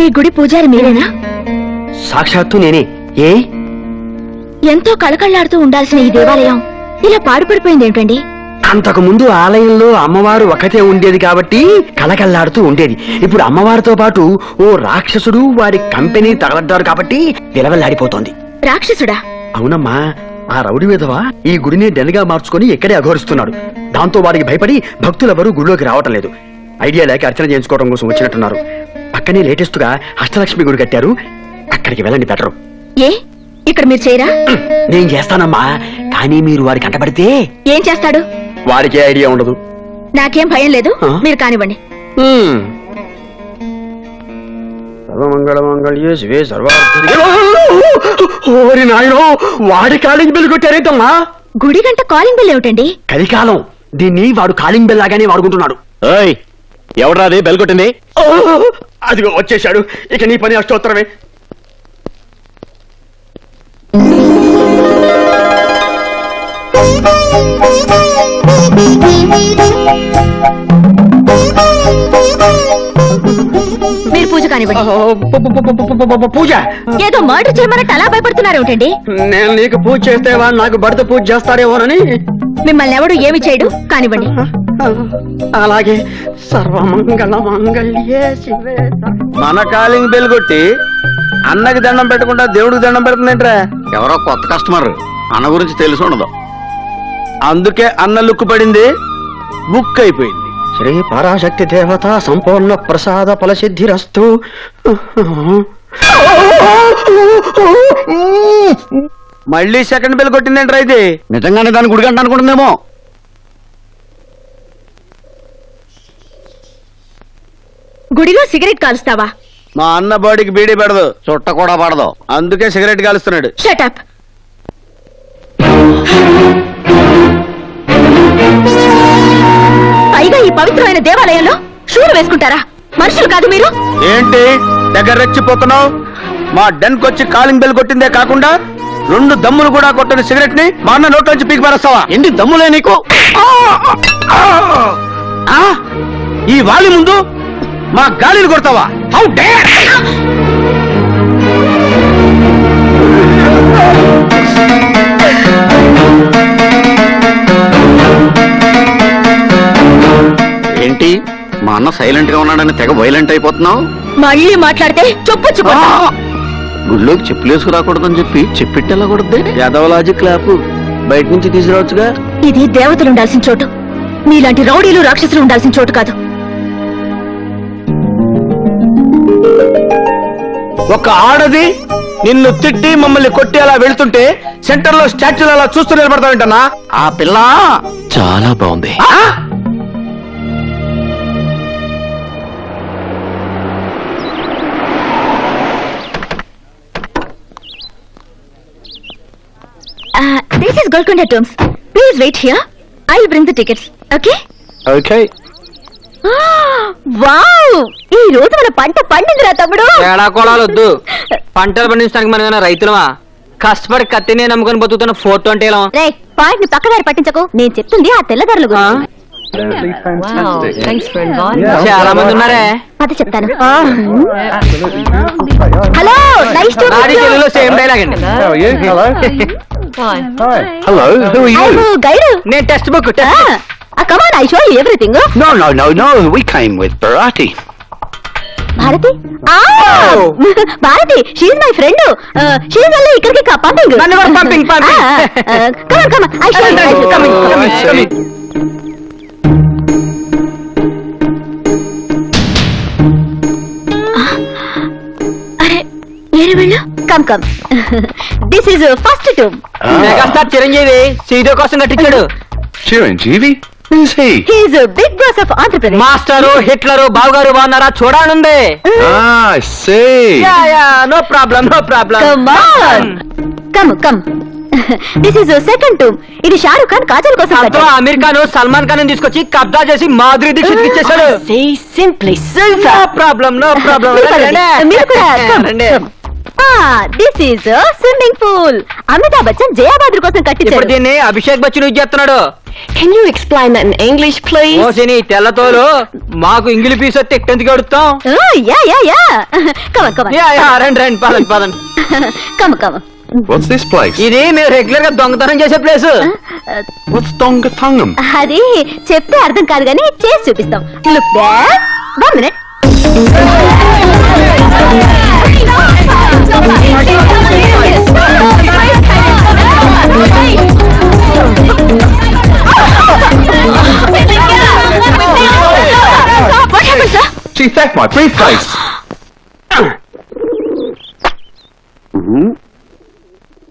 ఈ గుడి పూజారి మీరేనా? సాక్షాత్తు నేనే. ఏ ఎంతో కళకళ్లాడుతూ ఉండాల్సిన ఈ దేవాలయం ఇలా పాడుపడిపోయింది ఏమిటండి? అంతకు ముందు ఆలయంలో అమ్మవారు ఒకతే ఉండేది కాబట్టి కళకళ్లాడుతూ ఉండేది. ఇప్పుడు అమ్మవారితో పాటు ఓ రాక్షసుడు వారి కంపెనీ తగలడ్డారు కాబట్టి విలవల్లాడిపోతోంది. రాక్షసుడా? అవునమ్మా, ఆ రౌడీ విధవ ఈ గుడిని డెన్గా మార్చుకుని ఇక్కడే అఘోరిస్తున్నాడు. దాంతో వారికి భయపడి భక్తులెవరూ గుడిలోకి రావటం లేదు. ఐడియా లేక అర్చన చేయించుకోవడం కోసం వచ్చినట్టున్నారు. పక్కనే లేటెస్ట్ గా అష్టలక్ష్మి గుడి కట్టారు, అక్కడికి వెళ్ళండి బెటరు. ఏ ఇక్కడ మీరు చేయరా? నేను చేస్తానమ్మా, కానీ మీరు వారికి అంటపడితే ఏం చేస్తాడు? వాడికే ఐడియా ఉండదు. నాకేం భయం లేదు, మీరు కానివ్వండి. సర్వమంగళమంగళ్యే శివే సర్వార్థ. ఓరి నాయనో, వాడి కాలింగ్ బెల్ కొట్టారేంటమ్మా? గుడి గంట కాలింగ్ బెల్ ఏమిటండి? కలికాలం, దీన్ని వాడు కాలింగ్ బెల్ లాగానే వాడుకుంటున్నాడు. ఎవడ్రాది బెల్ కొట్టింది? అదిగో వచ్చేశాడు. ఇక నీ పని అష్టోత్తరమే. మీరు పూజ కానివ్వండి. పూజ? ఏదో మర్డర్ చేయమన్నట్టు అలా భయపడుతున్నారు ఏమిటండి? నేను నీకు పూజ చేస్తే వాడు నాకు భర్త పూజ చేస్తాడేమోనని. మిమ్మల్ని ఎవడు ఏమి చేయడు, కానివ్వండి. అలాగే. సర్వమంగళమంగళ్యే శివే. మన కాలింగ్ బెల్ కొట్టి అన్నకి దండం పెట్టకుండా దేవుడికి దండం పెడుతుందేంట్రా? ఎవరో కొత్త కస్టమర్, అన్న గురించి తెలిసి ఉండదు. అందుకే అన్న లుక్కు పడింది, బుక్ అయిపోయింది. శ్రీ పరాశక్తి దేవత సంపూర్ణ ప్రసాద ఫలసిద్ధిరస్తు. మళ్ళీ సెకండ్ బెల్ కొట్టిందేంట్రా ఇది? నిజంగానే దాని గుడిగంట అనుకుంటుందేమో. గుడిలో సిగరెట్ కాలుస్తావా? మా అన్న బాడీకి బీడీ పడదు, చుట్ట కూడా పడదు, అందుకే సిగరెట్ కాలుస్తున్నాడు. Shut up. పైగా ఈ పవిత్రమైన దేవాలయంలో షూలు వేసుకుంటారా? మనుషులు కాదు మీరు. ఏంటి దగ్గర రెచ్చిపోతున్నావు? మా డెన్ కొచ్చి కాలింగ్ బెల్ కొట్టిందే కాకుండా 2 దమ్ములు కూడా కొట్టిన సిగరెట్ ని మా అన్న నోట్లోంచి పీకి పారేస్తావా? ఏంటి దమ్ములే నీకు? ఈ వాలి ముందు మా గాలిని కొడతావా? How dare! ఏంటి మా అన్న సైలెంట్ గా ఉన్నాడని తెగ వైలెంట్ అయిపోతున్నావు? మళ్ళీ మాట్లాడితే చొప్పొచ్చు. గుళ్ళోకి చెప్పులు వేసుకురాకూడదని చెప్పి చెప్పిట్టెళ్ళకూడదు. యాదవలాజీ క్లాప్ బయట నుంచి తీసుకురావచ్చుగా. ఇది దేవతలు ఉండాల్సిన చోటు, మీలాంటి రౌడీలు రాక్షసులు ఉండాల్సిన చోటు కాదు. ఒక ఆడది నిన్ను తిట్టి మమ్మల్ని కొట్టి అలా వెళ్తుంటే సెంటర్ లో స్టాచ్యూలు అలా చూస్తూ నిలబడతావేంటన్నా? ఆ పిల్ల చాలా బాగుంది. This is Golconda Tombs. Please wait here. I'll bring the tickets. Okay? Okay. Wow! ఈ రోజు మన పంట పండిందిరా తమ్ముడు. తేడా కొడాలొద్దు. పంటలు పండించడానికి మనం ఏమైనా రైతులమా? కష్టపడి కత్తినే నమ్ముకొని బతుకుతున్న ఫోటో అంటే ఎలా? రే, పాయింట్ ని పక్కదారి పట్టించకు. నేను చెప్తుంది ఆ తెల్లదారులు గురించి. చాలా మంది ఉన్నారే. అది చెప్తాను. Hello, nice to meet you. తెలుగులో సేమ్ డైలాగ్ అండి. Hello, who are you? Guide. నేను textbook. Come on, I show you everything. No. We came with Bharati. Bharati? Bharati, she is my friend. She is only ఇక్కడికి పంపింగ్. నన్ను కూడా పంపింగ్. Come on. I show you. Come in. అరే, ఏరు వెళ్ళు. Come. This is first tomb. Megastar Chiranjeevi సీదో కోసం కట్టించాడు. Chiranjeevi? Who's he? He is a big boss of Andhra Pradesh. Master, Hitler, బావగారు బాగున్నారా? చూడాలనుంది. I see. No problem. Come on. Come. This is a second tomb. ఇది షారుఖ్ ఖాన్ కాజల్ కోసం కట్టారు. అమీర్ ఖాన్ సల్మాన్ ఖాన్ తీసుకొచ్చి కబ్జా చేసి మాధురి దీక్షిత్ ఇచ్చేశాడు. Say simply. No problem. మీరు కూడా come. This is swimming pool. Amitabh Bachchan Jaya Bhaduri కోసం ఇప్పుడు కట్టించారు. దీన్ని అభిషేక్ బచ్చన్ యూజ్ చేస్తున్నాడు. Can you explain that in English, please? ఓ శని తెల్లతోలు మాకు ఇంగిలి పీస్ వస్తే ఎక్కడికి అడుగుతాం. Yeah yeah yeah come on come on yeah, yeah, రండి రండి పదండి పదండి. Come on come on. What's this place? ఇది మేము రెగ్యులర్ గా దొంగతనం చేసే ప్లేస్. What's Dongatungam? అది చెప్తే అర్థం కాదు కానీ చేసి చూపిస్తాం. Look back 1 minute. What happened, sir? She theft my briefcase.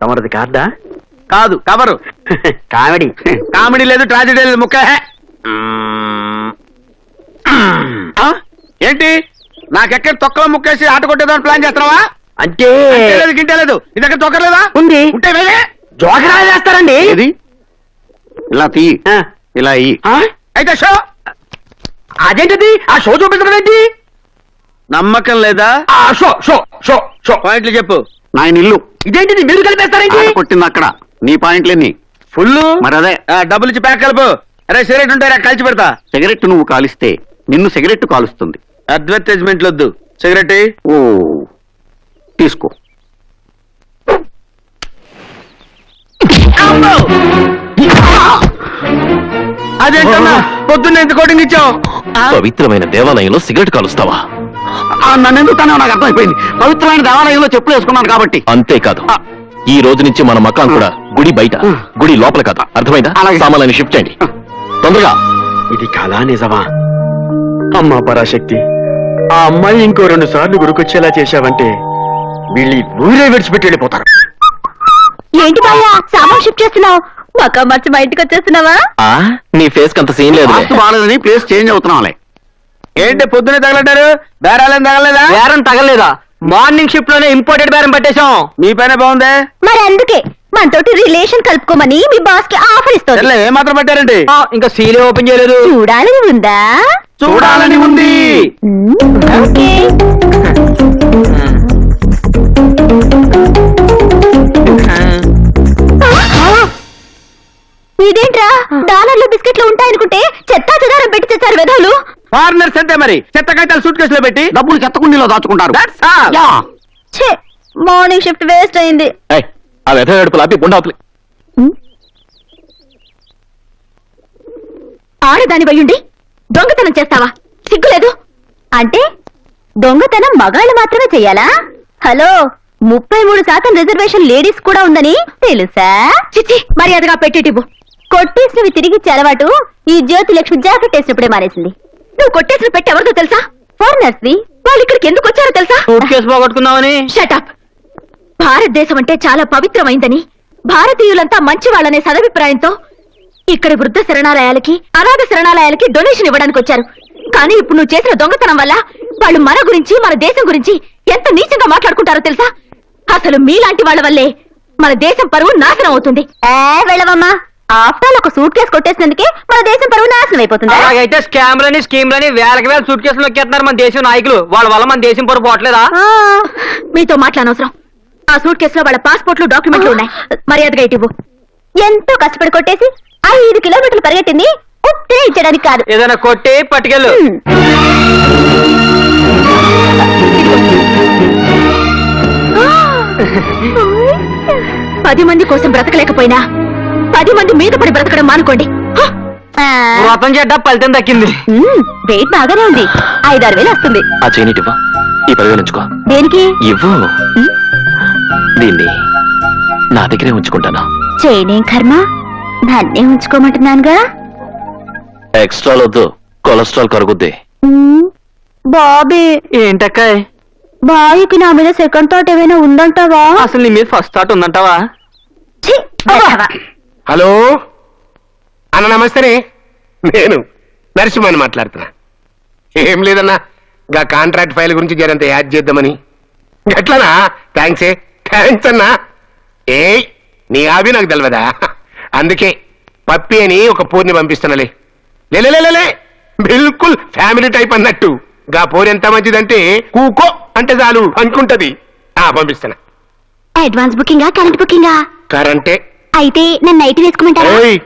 తమరది కార్డా? కాదు కవరు. కామెడీ. కామెడీ లేదు, ట్రాజెడీ లేదు, ముక్క ఏంటి నాకెక్కడ తొక్కలో ముక్కేసి ఆట కొట్టేదాన్ని ప్లాన్ చేస్తున్నావా? అంటే లేదు గింటే లేదు, నీ దగ్గర తొక్కలేదా? ఉంది. ఉంటే వేరే జోకరా చేస్తారండి. ఏది ఇలా తీ, ఆ. ఇలా ఇయ్యి. ఆ? అయితే షో. అదేంటిది? ఆ షో చూపించడం ఏంటి? నమ్మకం లేదా? ఆ షో షో షో షో పాయింట్లు చెప్పు. నాయన ఇల్లు ఇదేంటిది? మీరు కలిపేస్తారేంటి? ఆట కొట్టింది అక్కడ నీ పాయింట్లేని ఫుల్ మరి అదే డబ్బులు ఇచ్చి ప్యాక్ కలుపు. అరే సిగరెట్ ఉంటారా కలిసి పెడతా. సిగరెట్ నువ్వు కాలిస్తే నిన్ను సిగరెట్ కాలుస్తుంది. అడ్వర్టైజ్మెంట్లు వద్దు, సిగరెట్ ఇయ్యి. ఓ తీసుకో. అదేంటన్నా పొద్దున్న ఎంత కోటింగ్ ఇచ్చావు? పవిత్రమైన దేవాలయంలో సిగరెట్ కాలుస్తావా? నన్నెందుకు తానే నాకు అర్థమైపోయింది. పవిత్రమైన దేవాలయంలో చెప్పులు వేసుకున్నాను కాబట్టి. అంతేకాదు, ఈ రోజు నుంచి మన మకాం కూడా గుడి బయట, గుడి లోపల కాదు. అర్థమైందా? అలాగే. సామాన్యాన్ని షిఫ్ట్ చేయండి తొందరగా. ఇది కళా నిజమా? అమ్మా పరాశక్తి, ఆ అమ్మాయి ఇంకో 2 సార్లు గురికొచ్చేలా చేశావంటే వీళ్ళు ఊరే విడిచిపెట్టి వెళ్ళిపోతారు. ఏంటి బాయ్యా సామాన్ షిఫ్ట్ చేస్తున్నావు? మకా మార్చి మా ఇంటికి వచ్చేస్తున్నావా? ఆ, నీ ఫేస్ కి అంత సీన్ లేదు. వాస్తు బాగాలేదని ప్లేస్ చేంజ్ అవుతున్నాంలే. ఏంటి పొద్దునే తగలడ్డారు? బేరాలేం తగలలేదా? బేరం తగలేదా? మార్నింగ్ షిఫ్ట్ లోనే ఇంపోర్టెడ్ బేరం పట్టేశాం. మీ పైన బాగుందే. మరి అందుకే మనతోటి రిలేషన్ కలుపుకోమని మీ బాస్ కి ఆఫర్ ఇస్తుంది. సర్లే, ఏం మాత్రం పట్టారండి? ఇంకా సీలే ఓపెన్ చేయలేదు. చూడాలని ఉందా? చూడాలని ఉంది. ఓకే. ఇదేంట్రా డాలర్లు బిస్కెట్లు ఉంటాయనుకుంటే చెత్తా చెదారం పెట్టి తెచ్చారు వెధవులు. ఫారినర్స్ అంటే మరి చెత్త కాగితాలు సూట్ కేసులో పెట్టి డబ్బులు చెత్తకుండీలో దాచుకుంటారు. That's all. యా. ఛే మార్నింగ్ షిఫ్ట్ వేస్ట్ అయింది. ఏయ్, ఆ వ్యధ ఏడుపులు ఆపి గుండవతలి. ఆడదాని వయ్యుండి దొంగతనం చేస్తావా? సిగ్గులేదు? అంటే దొంగతనం మగాళ్ళు మాత్రమే చెయ్యాలా? హలో 33% రిజర్వేషన్ లేడీస్ కూడా ఉందని తెలుసా? చిచ్చి మర్యాదగా పెట్టేటివ్వు. కొట్టేసినవి తిరిగి అలవాటు ఈ జ్యోతిలక్ష్మి జాకెట్ వేసినప్పుడే మానేసింది. నువ్వు కొట్టేసిన పెట్టి ఎవరిదో తెలుసా? ఫారినర్స్ వి. వాళ్ళు ఇక్కడికి ఎందుకు వచ్చారో తెలుసా? సూట్ కేసు పోగొట్టుకుందామని. షటప్. భారతదేశం అంటే చాలా పవిత్రమైందని, భారతీయులంతా మంచి వాళ్ళనే సదభిప్రాయంతో ఇక్కడి వృద్ధ శరణాలయాలకి, అనాథ శరణాలయాలకి డొనేషన్ ఇవ్వడానికి వచ్చారు. కానీ ఇప్పుడు నువ్వు చేసిన దొంగతనం వల్ల వాళ్ళు మన గురించి, మన దేశం గురించి ఎంత నీచంగా మాట్లాడుకుంటారో తెలుసా? అసలు మీలాంటి వాళ్ళ వల్లే మన దేశం పరువు నాశనం అవుతుంది. వెళ్ళవమ్మా, ఆఫ్టర్ ఒక సూట్ కేసు కొట్టేసినందుకే మన దేశం పరువు నాశనం అయిపోతుంది. అలాగైతే స్కామ్లని స్కీమ్లని వేలకి వేల సూట్ కేసులు నొక్కేస్తున్నారు మన దేశం నాయకులు. వాళ్ళ వల్ల మన దేశం పరువు పోవట్లేదా? మీతో మాట్లాడనవసరం. ఆ సూట్ కేసులో వాళ్ళ పాస్పోర్ట్లు, డాక్యుమెంట్లు ఉన్నాయి. మర్యాదగా ఇటివ్వు. ఎంతో కష్టపడి కొట్టేసి 5 కిలోమీటర్లు పరిగెట్టింది ఉత్తే ఇచ్చడానికి కాదు. ఏదైనా కొట్టి పట్టుకెళ్ళు. పది మంది కోసం బ్రతకలేకపోయినా 10 మంది మీద పడి బ్రతకడం మానుకోండి. వ్రతం చెడ్డ ఫలితం దక్కింది. వెయిట్ బాగానే ఉంది. 5-6 వేలు వస్తుంది. ఆ చేయనిటివ్వ, ఈ 10,000 ఉంచుకో. దేనికి? ఇవ్వు. దీన్ని నా దగ్గరే ఉంచుకుంటాను. చేయనేం కర్మ, నన్నే ఉంచుకోమంటున్నానుగా. ఎక్స్ట్రా వద్దు, కొలెస్ట్రాల్ కరుగుద్ది. బాబీ, ఏంటక్కాయ్ బాయ్కి నా మీద సెకండ్ థాట్ ఏమైనా ఉందంటావా? అసలు నీ మీద ఫస్ట్ థాట్ ఉందంటావా? ఛీ, వెధవ. హలో అన్న, నమస్తే. నేను నరసింహని మాట్లాడుతున్నా. ఏం లేదన్నా, గా కాంట్రాక్ట్ ఫైల్ గురించి జరంత యాడ్ చేద్దామని. గట్లనా? థ్యాంక్స్ అన్నా. ఏ నీ ఆవి నాకు తెలియదా? అందుకే పప్పి అని ఒక పూర్ని పంపిస్తున్నాలే. లేలే బిల్కుల్ ఫ్యామిలీ టైప్ అన్నట్టు. గా పోరు ఎంత మంచిదంటే కూకో అంటే చాలు అనుకుంటది. పంపిస్తాను. అడ్వాన్స్ బుకింగా కరెంట్ బుకింగా కరెంటే అయితే నన్ను నైట్ వేసుకోమంటారా ఓయ్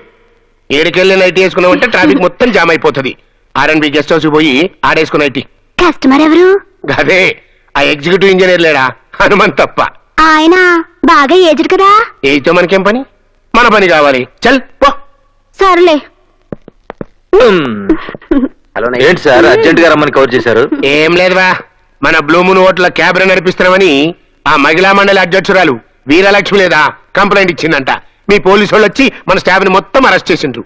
ఏడికెళ్ళి నైట్ వేసుకున్నావంటే ట్రాఫిక్ మొత్తం జామ్ అయిపోతుంది R&B గెస్ట్ హౌస్ పోయి ఆడేసుకున్న నైట్ కస్టమర్ ఎవరు అదే ఆ ఎగ్జిక్యూటివ్ ఇంజనీర్ లేడా హనుమంత్ తప్ప ఆయన బాగా ఏజ్డ్ కదా ఏతో మనకేం పని మన పని కావాలి చల్ పో సర్లే ఏంటి సార్ అర్జెంట్ గా రమ్మని కవర్ చేశారు ఏం లేదువా మన బ్లూమూన్ హోటల్ క్యాబ్ నడిపిస్తున్నామని ఆ మహిళా మండలి అధ్యక్షురాలు వీరలక్ష్మి లేదా కంప్లైంట్ ఇచ్చిందంట మీ పోలీసు వాళ్ళు వచ్చి మన స్టాఫ్ ని మొత్తం అరెస్ట్ చేసిండ్రు